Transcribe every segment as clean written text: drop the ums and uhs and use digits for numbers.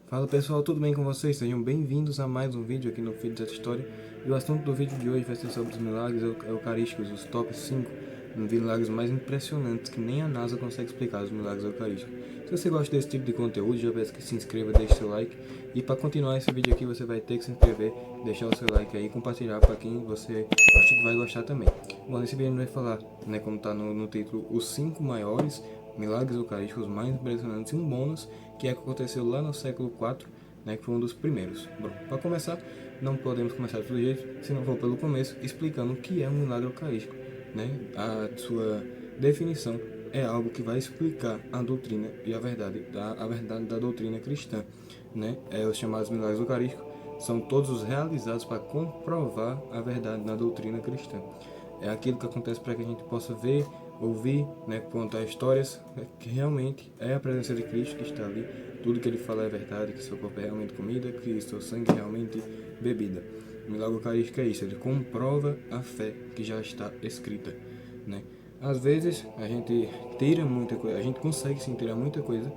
Fala pessoal, tudo bem com vocês? Sejam bem-vindos a mais um vídeo aqui no Filho dessa História. E o assunto do vídeo de hoje vai ser sobre os milagres eucarísticos, os top 5 milagres mais impressionantes que nem a NASA consegue explicar, os milagres eucarísticos. Se você gosta desse tipo de conteúdo, já peço que se inscreva, deixe seu like. E para continuar esse vídeo aqui, você vai ter que se inscrever, deixar o seu like aí e compartilhar para quem você acha que vai gostar também. Bom, nesse vídeo a gente vai falar, né, como está no título, os 5 maiores milagres eucarísticos mais impressionantes e um bônus que aconteceu lá no século IV, né, que foi um dos primeiros. Bom, para começar, não podemos começar pelo jeito, se não for pelo começo, explicando o que é um milagre eucarístico. Né? A sua definição é algo que vai explicar a doutrina e a verdade da doutrina cristã. Né? Os chamados milagres eucarísticos são todos os realizados para comprovar a verdade na doutrina cristã. É aquilo que acontece para que a gente possa ver, ouvir, né, contar histórias que realmente é a presença de Cristo que está ali. Tudo que ele fala é verdade, que seu corpo é realmente comida, que seu sangue é realmente bebida. O milagre eucarístico é isso, ele comprova a fé que já está escrita. Né? Às vezes a gente tira muita coisa, a gente consegue sim tirar muita coisa,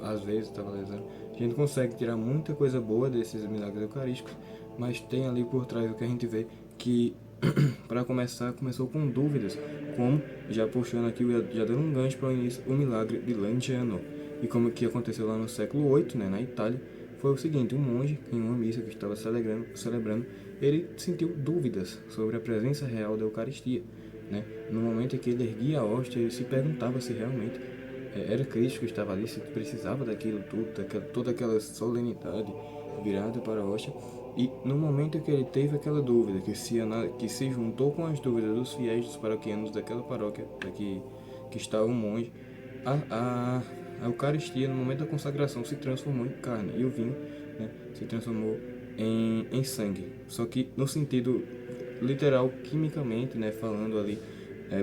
às vezes, estava dizendo, a gente consegue tirar muita coisa boa desses milagres eucarísticos, mas tem ali por trás o que a gente vê que para começar, começou com dúvidas, como, já puxando aqui, já dando um gancho para o início, o milagre de Lanciano. E como que aconteceu lá no século VIII, né, na Itália, foi o seguinte: um monge, em uma missa que estava celebrando, ele sentiu dúvidas sobre a presença real da Eucaristia. Né? No momento em que ele erguia a hóstia, ele se perguntava se realmente era Cristo que estava ali, se precisava daquilo tudo, toda aquela solenidade virada para a hóstia. E no momento em que ele teve aquela dúvida, que se juntou com as dúvidas dos fiéis, dos paroquianos daquela paróquia que estava um monge, a Eucaristia, no momento da consagração, se transformou em carne, e o vinho, né, se transformou em sangue. Só que no sentido literal, quimicamente, né, falando ali,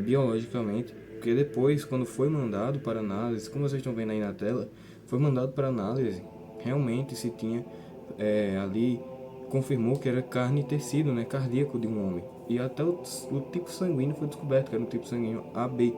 biologicamente, porque depois, quando foi mandado para análise, como vocês estão vendo aí na tela, foi mandado para análise, realmente se tinha ali, confirmou que era carne e tecido, né, cardíaco de um homem. E até o tipo sanguíneo foi descoberto, que era um tipo sanguíneo AB,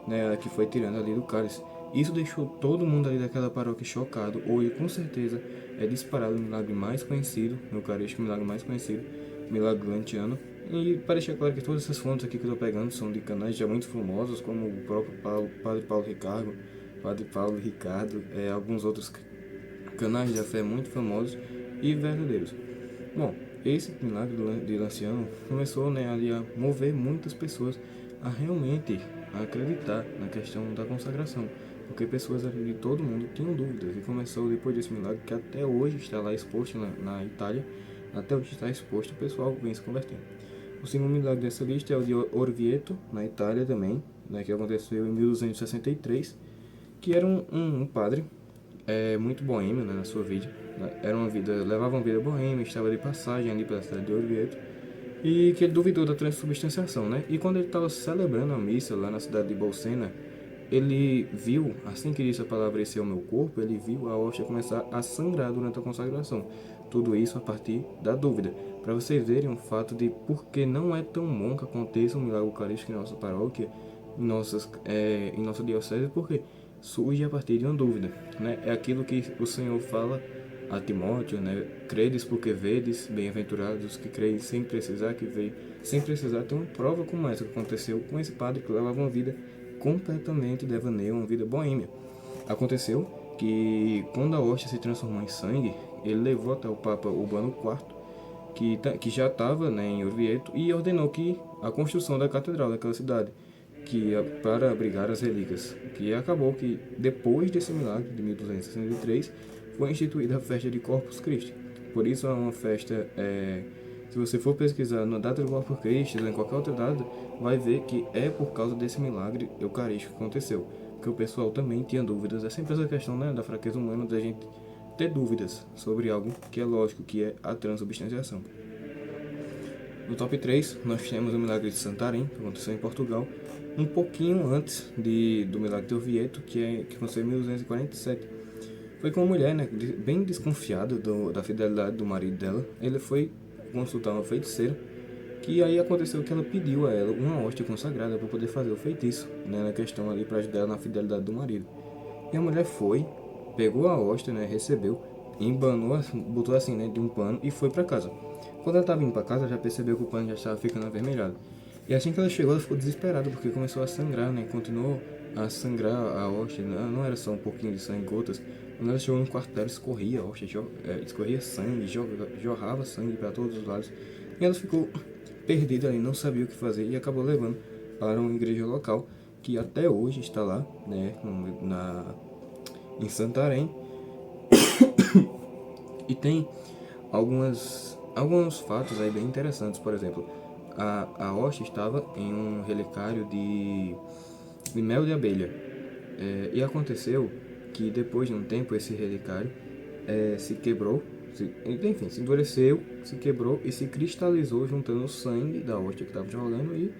né, que foi tirando ali do cálice. Isso deixou todo mundo ali daquela paróquia chocado. Hoje, com certeza, é disparado o milagre mais conhecido, no Eucarístico, o milagre mais conhecido, milagre lantiano. E para deixar claro que todas essas fontes aqui que eu estou pegando são de canais já muito famosos, como o próprio Padre Paulo Ricardo, alguns outros canais de fé muito famosos e verdadeiros. Bom, esse milagre de Lanciano começou, né, ali a mover muitas pessoas a realmente acreditar na questão da consagração, porque pessoas ali de todo mundo tinham dúvidas, e começou depois desse milagre que até hoje está lá exposto na Itália, até hoje está exposto, o pessoal vem se convertendo. O segundo milagre dessa lista é o de Orvieto, na Itália também, né, que aconteceu em 1263, que era um padre muito boêmio, né, na sua vida. Levava uma vida boêmia, estava de passagem ali pela cidade de Orvieto, e que ele duvidou da transubstanciação, né? E quando ele estava celebrando a missa lá na cidade de Bolsena, ele viu, assim que disse a palavra "esse é o meu corpo", ele viu a hóstia começar a sangrar durante a consagração. Tudo isso a partir da dúvida. Para vocês verem o fato de por que não é tão bom que aconteça um milagre eucarístico em nossa paróquia, em nossa diocese, porque surge a partir de uma dúvida. Né? É aquilo que o Senhor fala a Timóteo, né? Credes porque vedes, bem-aventurados os que creem sem precisar que veem, sem precisar ter uma prova como essa que aconteceu com esse padre que levava uma vida completamente devaneio, uma vida boêmia. Aconteceu que quando a hóstia se transformou em sangue, ele levou até o Papa Urbano IV, que já estava, né, em Orvieto, e ordenou que a construção da catedral daquela cidade, para abrigar as relíquias, que acabou que depois desse milagre de 1263 foi instituída a festa de Corpus Christi. Por isso é uma festa, se você for pesquisar na data do Corpus Christi ou em qualquer outra data, vai ver que é por causa desse milagre eucarístico que aconteceu, porque o pessoal também tinha dúvidas. É sempre essa questão, né, da fraqueza humana, da gente ter dúvidas sobre algo que é lógico, que é a transubstanciação. No top 3, nós temos o milagre de Santarém, que aconteceu em Portugal, um pouquinho antes do milagre de Orvieto, que aconteceu em 1247. Foi com uma mulher, né, bem desconfiada da fidelidade do marido dela. Ele foi consultar uma feiticeira, que aí aconteceu que ela pediu a ela uma hóstia consagrada para poder fazer o feitiço, né, na questão ali para ajudar ela na fidelidade do marido. E a mulher foi, pegou a hóstia, né, recebeu, embanou, botou assim, né, de um pano e foi para casa. Quando ela estava indo para casa, já percebeu que o pano já estava ficando avermelhado. E assim que ela chegou, ela ficou desesperada, porque começou a sangrar, né? Continuou a sangrar a hóstia, não era só um pouquinho de sangue, gotas. Quando ela chegou no quarto dela, escorria a hóstia, escorria sangue, jorrava sangue para todos os lados. E ela ficou perdida ali, não sabia o que fazer e acabou levando para uma igreja local, que até hoje está lá, né? Em Santarém. E tem alguns fatos aí bem interessantes. Por exemplo, a hóstia estava em um relicário de mel de abelha. E aconteceu que depois de um tempo esse relicário se quebrou, enfim, se endureceu, se quebrou e se cristalizou juntando o sangue da hóstia que estava jogando e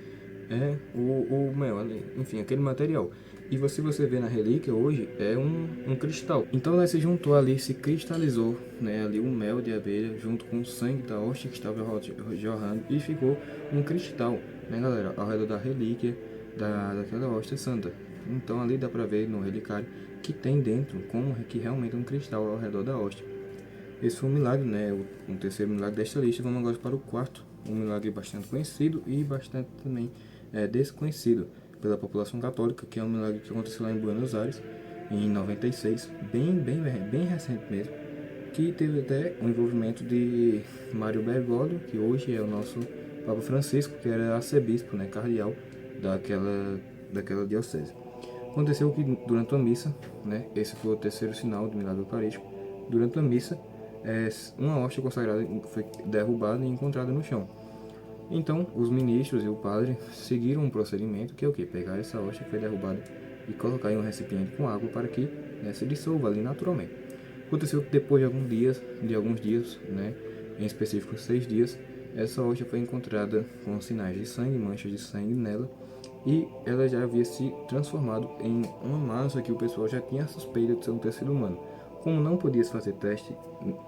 o mel, enfim, aquele material. E se você vê na relíquia hoje, é um cristal. Então ela se juntou ali, se cristalizou, né, ali o mel de abelha junto com o sangue da hóstia que estava jorrando e ficou um cristal, né, galera, ao redor da relíquia daquela hóstia santa. Então ali dá pra ver no relicário que tem dentro como que realmente é um cristal ao redor da hóstia. Esse foi um milagre, né, o terceiro milagre desta lista. Vamos agora para o quarto, um milagre bastante conhecido e bastante também desconhecido pela população católica, que é um milagre que aconteceu lá em Buenos Aires em 96, bem recente mesmo, que teve até o envolvimento de Mário Bergoglio, que hoje é o nosso Papa Francisco, que era arcebispo, né, cardeal daquela diocese. Aconteceu que durante a missa, né, esse foi o terceiro sinal do milagre eucarístico, durante a missa, uma hóstia consagrada foi derrubada e encontrada no chão. Então, os ministros e o padre seguiram um procedimento que é o que? Pegar essa hóstia que foi derrubada e colocar em um recipiente com água para que se dissolva ali naturalmente. Aconteceu que depois de alguns dias, né, em específico 6 dias, essa hóstia foi encontrada com sinais de sangue, manchas de sangue nela, e ela já havia se transformado em uma massa que o pessoal já tinha suspeita de ser um tecido humano. Como não podia se fazer teste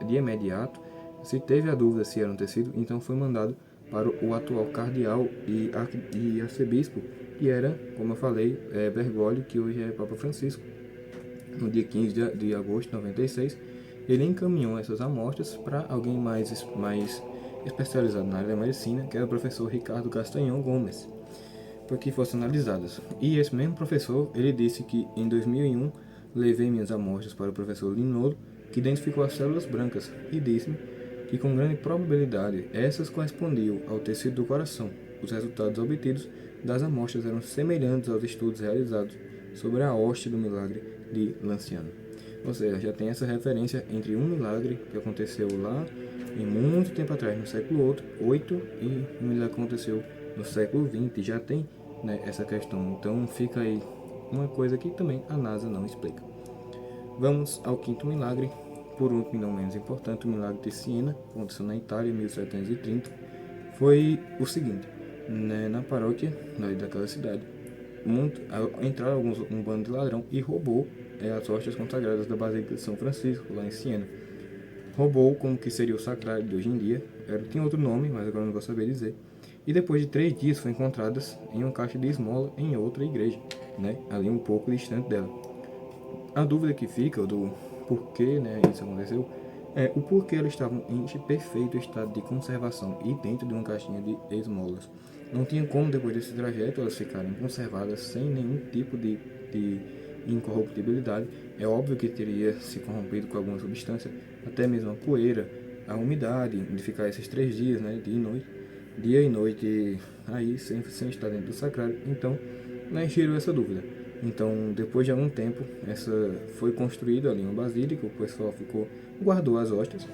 de imediato, se teve a dúvida se era um tecido, então foi mandado para o atual cardeal e arcebispo, que era, como eu falei, Bergoglio, que hoje é Papa Francisco. No dia 15 de agosto de 96, ele encaminhou essas amostras para alguém mais especializado na área da medicina, que era o professor Ricardo Castanhon Gomes, para que fossem analisadas. E esse mesmo professor, ele disse que em 2001 levei minhas amostras para o professor Linolo, que identificou as células brancas, e disse-me que com grande probabilidade essas correspondiam ao tecido do coração. Os resultados obtidos das amostras eram semelhantes aos estudos realizados sobre a hóstia do milagre de Lanciano. Ou seja, já tem essa referência entre um milagre que aconteceu lá em muito tempo atrás, no século VIII, e um milagre que aconteceu no século XX, já tem, né, essa questão. Então fica aí uma coisa que também a NASA não explica. Vamos ao quinto milagre, por último e não menos importante, o milagre de Siena, que aconteceu na Itália em 1730. Foi o seguinte, né, na paróquia daquela cidade, entraram um bando de ladrão e roubou as hóstias consagradas da Basílica de São Francisco, lá em Siena. Roubou como que seria o sacrário de hoje em dia, tinha outro nome, mas agora não vou saber dizer. E depois de 3 dias foram encontradas em uma caixa de esmola em outra igreja, né, ali um pouco distante dela. A dúvida que fica do porquê, né, isso aconteceu é o porquê elas estavam em perfeito estado de conservação e dentro de uma caixinha de esmolas. Não tinha como, depois desse trajeto, elas ficarem conservadas sem nenhum tipo de incorruptibilidade. É óbvio que teria se corrompido com alguma substância, até mesmo a poeira, a umidade, de ficar esses 3 dias, né, dia e noite, aí sem estar dentro do sacrário. Então, né, gerou essa dúvida. Então, depois de algum tempo, foi construída ali uma basílica, o pessoal guardou as hóstias,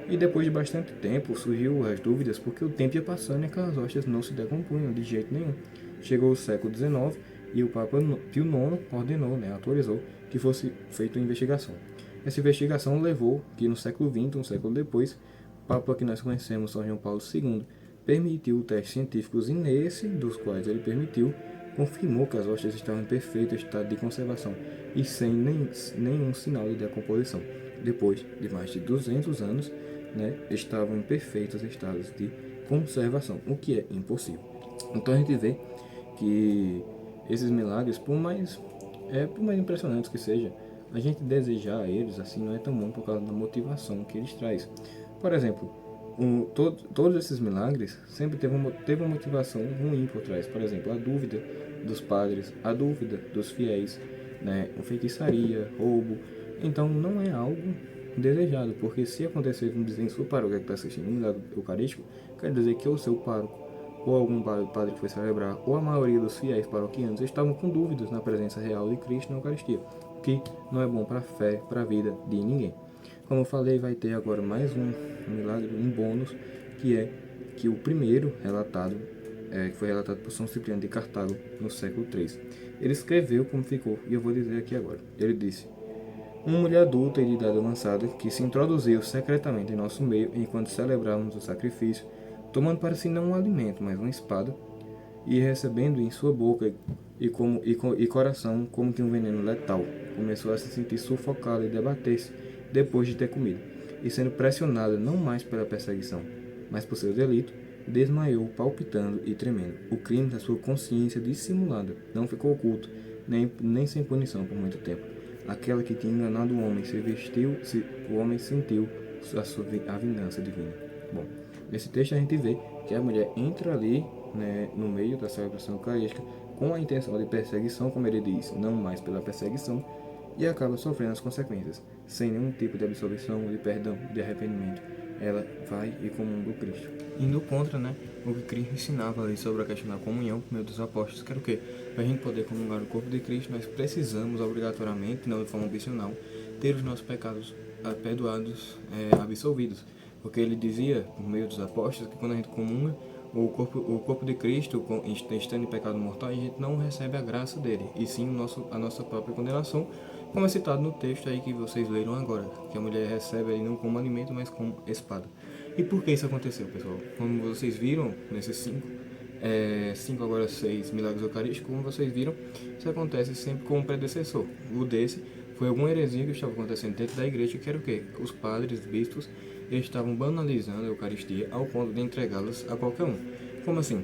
e depois de bastante tempo surgiu as dúvidas, porque o tempo ia passando e aquelas hóstias não se decompunham de jeito nenhum. Chegou o século XIX e o Papa Pio IX ordenou, né, autorizou que fosse feita uma investigação. Essa investigação levou que no século XX, um século depois, o Papa que nós conhecemos, São João Paulo II, permitiu testes científicos, e nesse dos quais ele permitiu, confirmou que as hóstias estavam em perfeito estado de conservação e sem nenhum sinal de decomposição. Depois de mais de 200 anos, né, estavam em perfeitos estados de conservação, o que é impossível. Então a gente vê que esses milagres, por mais impressionantes que seja, a gente desejar eles assim não é tão bom por causa da motivação que eles trazem. Por exemplo, todos esses milagres sempre teve uma motivação ruim por trás. Por exemplo, a dúvida dos padres, a dúvida dos fiéis, né? Feitiçaria, roubo. Então não é algo desejado, porque se acontecer, vamos dizer, em sua paróquia que está assistindo um milagre eucarístico, quer dizer que o seu pároco ou algum padre que foi celebrar, ou a maioria dos fiéis paroquianos estavam com dúvidas na presença real de Cristo na Eucaristia, o que não é bom para a fé, para a vida de ninguém. Como eu falei, vai ter agora mais um milagre, um bônus, que é que o primeiro relatado, que foi relatado por São Cipriano de Cartago no século III. Ele escreveu como ficou, e eu vou dizer aqui agora. Ele disse: uma mulher adulta e de idade avançada que se introduziu secretamente em nosso meio enquanto celebrávamos o sacrifício, tomando para si não um alimento, mas uma espada, e recebendo em sua boca e coração como que um veneno letal, começou a se sentir sufocada e debater-se depois de ter comido, e sendo pressionada não mais pela perseguição, mas por seu delito, desmaiou palpitando e tremendo. O crime da sua consciência dissimulada não ficou oculto, nem sem punição por muito tempo. Aquela que tinha enganado o homem o homem sentiu a vingança divina. Bom, nesse texto a gente vê que a mulher entra ali, né, no meio da celebração eucarística com a intenção de perseguição, como ele diz, não mais pela perseguição, e acaba sofrendo as consequências, sem nenhum tipo de absolvição, de perdão, de arrependimento. Ela vai e comunga o Cristo. Indo contra, né, o que Cristo ensinava ali sobre a questão da comunhão por meio dos apóstolos, que era o quê? Para a gente poder comungar o corpo de Cristo, nós precisamos, obrigatoriamente, não de forma opcional, ter os nossos pecados perdoados, absolvidos. Porque ele dizia, por meio dos apóstolos, que quando a gente comunga o corpo de Cristo, estando em pecado mortal, a gente não recebe a graça dele, e sim a nossa própria condenação, como é citado no texto aí que vocês leram agora, que a mulher recebe aí não como alimento, mas como espada. E por que isso aconteceu, pessoal? Como vocês viram nesses cinco agora 6 milagres eucarísticos, como vocês viram, isso acontece sempre com um predecessor. O desse foi alguma heresia que estava acontecendo dentro da igreja, que era o quê? Os padres, bispos, eles estavam banalizando a Eucaristia ao ponto de entregá-las a qualquer um. Como assim?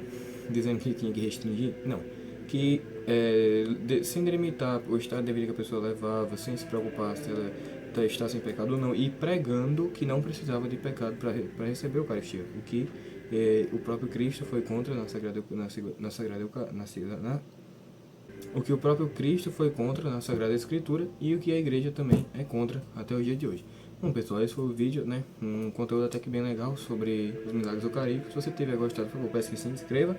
Dizendo que tinha que restringir? Não. Que sem delimitar o estado de vida que a pessoa levava, sem se preocupar se ela está sem pecado ou não, e pregando que não precisava de pecado para receber a Eucaristia. O que o próprio Cristo foi contra o que o próprio Cristo foi contra na Sagrada Escritura e o que a igreja também é contra até o dia de hoje. Bom, pessoal, esse foi o vídeo, né? Um conteúdo até que bem legal sobre os milagres eucarísticos. Se você tiver gostado, por favor, peço que se inscreva.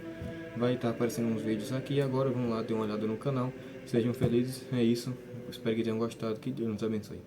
Vai estar aparecendo uns vídeos aqui. Agora vamos lá, dar uma olhada no canal. Sejam felizes, é isso. Espero que tenham gostado. Que Deus nos abençoe.